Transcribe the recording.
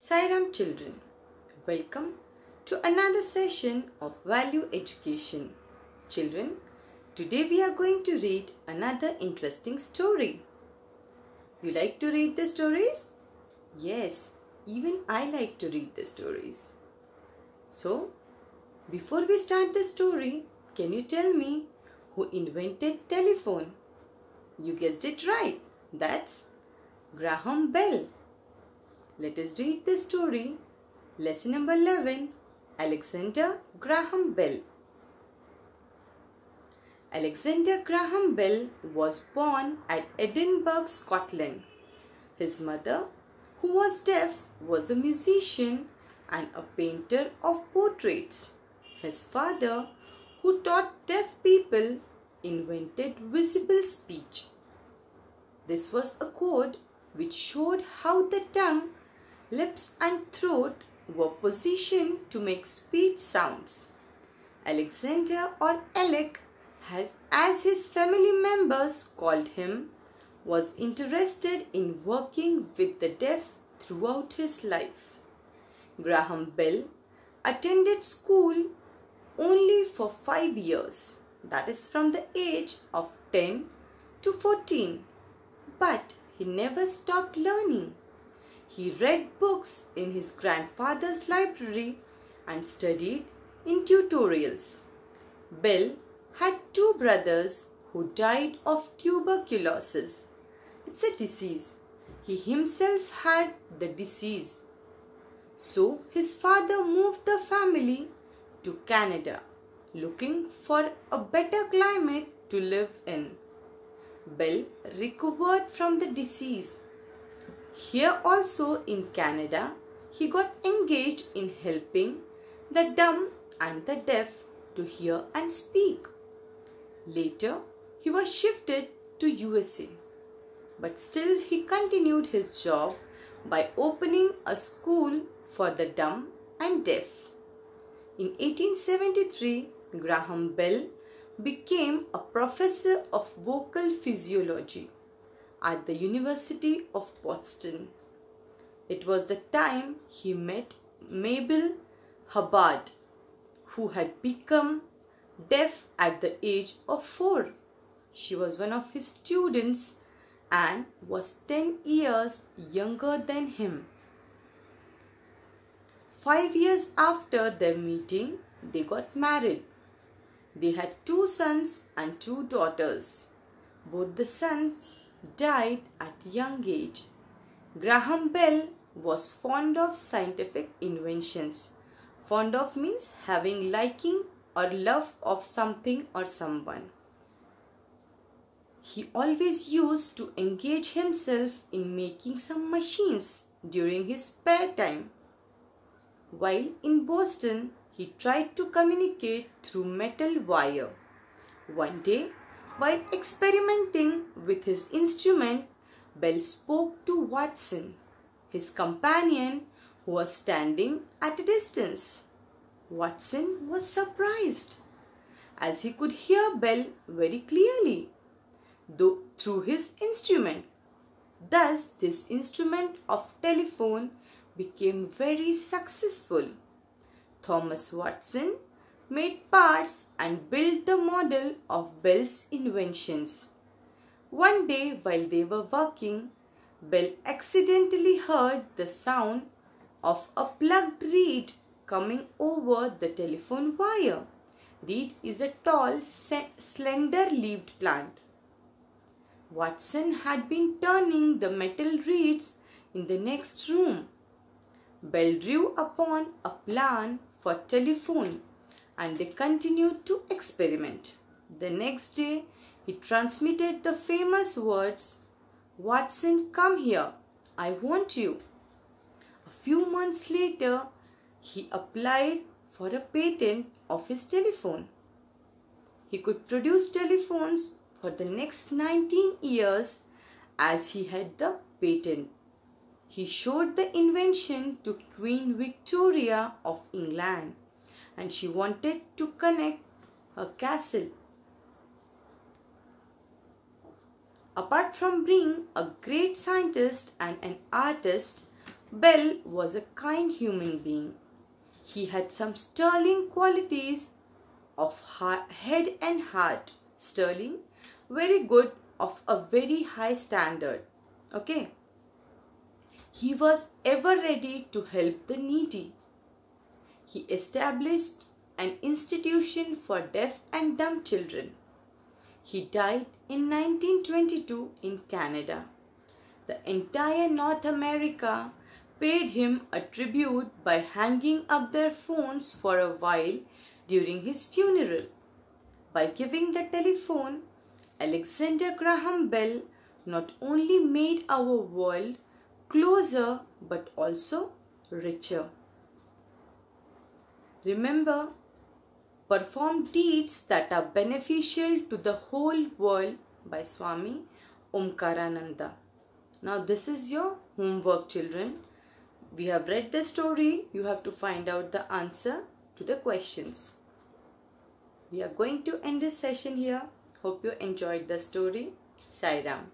Sairam children, welcome to another session of Value Education. Children, today we are going to read another interesting story. You like to read the stories? Yes, even I like to read the stories. So, before we start the story, can you tell me who invented telephone? You guessed it right. That's Graham Bell. Let us read the story. Lesson number 11. Alexander Graham Bell. Alexander Graham Bell was born at Edinburgh, Scotland. His mother, who was deaf, was a musician and a painter of portraits. His father, who taught deaf people, invented visible speech. This was a code which showed how the tongue, lips and throat were positioned to make speech sounds. Alexander, or Alec, as his family members called him, was interested in working with the deaf throughout his life. Graham Bell attended school only for 5 years, that is from the age of 10 to 14, but he never stopped learning. He read books in his grandfather's library and studied in tutorials. Bell had 2 brothers who died of tuberculosis. It's a disease. He himself had the disease. So his father moved the family to Canada, looking for a better climate to live in. Bell recovered from the disease. Here also in Canada, he got engaged in helping the dumb and the deaf to hear and speak. Later, he was shifted to USA, but still he continued his job by opening a school for the dumb and deaf. In 1873, Graham Bell became a professor of vocal physiology at the University of Boston. It was the time he met Mabel Hubbard, who had become deaf at the age of 4. She was one of his students and was 10 years younger than him. 5 years after their meeting, they got married. They had 2 sons and 2 daughters. Both the sons died at young age. Graham Bell was fond of scientific inventions. Fond of means having liking or love of something or someone. He always used to engage himself in making some machines during his spare time. While in Boston, he tried to communicate through metal wire. One day, while experimenting with his instrument, Bell spoke to Watson, his companion, who was standing at a distance. Watson was surprised, as he could hear Bell very clearly, though through his instrument. Thus, this instrument of telephone became very successful. Thomas Watson made parts and built the model of Bell's inventions. One day, while they were working, Bell accidentally heard the sound of a plugged reed coming over the telephone wire. Reed is a tall, slender-leaved plant. Watson had been turning the metal reeds in the next room. Bell drew upon a plan for telephone and they continued to experiment. The next day, he transmitted the famous words, "Watson, come here, I want you." A few months later, he applied for a patent of his telephone. He could produce telephones for the next 19 years as he had the patent. He showed the invention to Queen Victoria of England and she wanted to connect her castle. Apart from being a great scientist and an artist, Bell was a kind human being. He had some sterling qualities of head and heart. Sterling, very good, of a very high standard. Okay. He was ever ready to help the needy. He established an institution for deaf and dumb children. He died in 1922 in Canada. The entire North America paid him a tribute by hanging up their phones for a while during his funeral. By giving the telephone, Alexander Graham Bell not only made our world closer but also richer. Remember, perform deeds that are beneficial to the whole world by Swami Omkarananda. Now this is your homework, children. We have read the story. You have to find out the answer to the questions. We are going to end this session here. Hope you enjoyed the story. Sai Ram.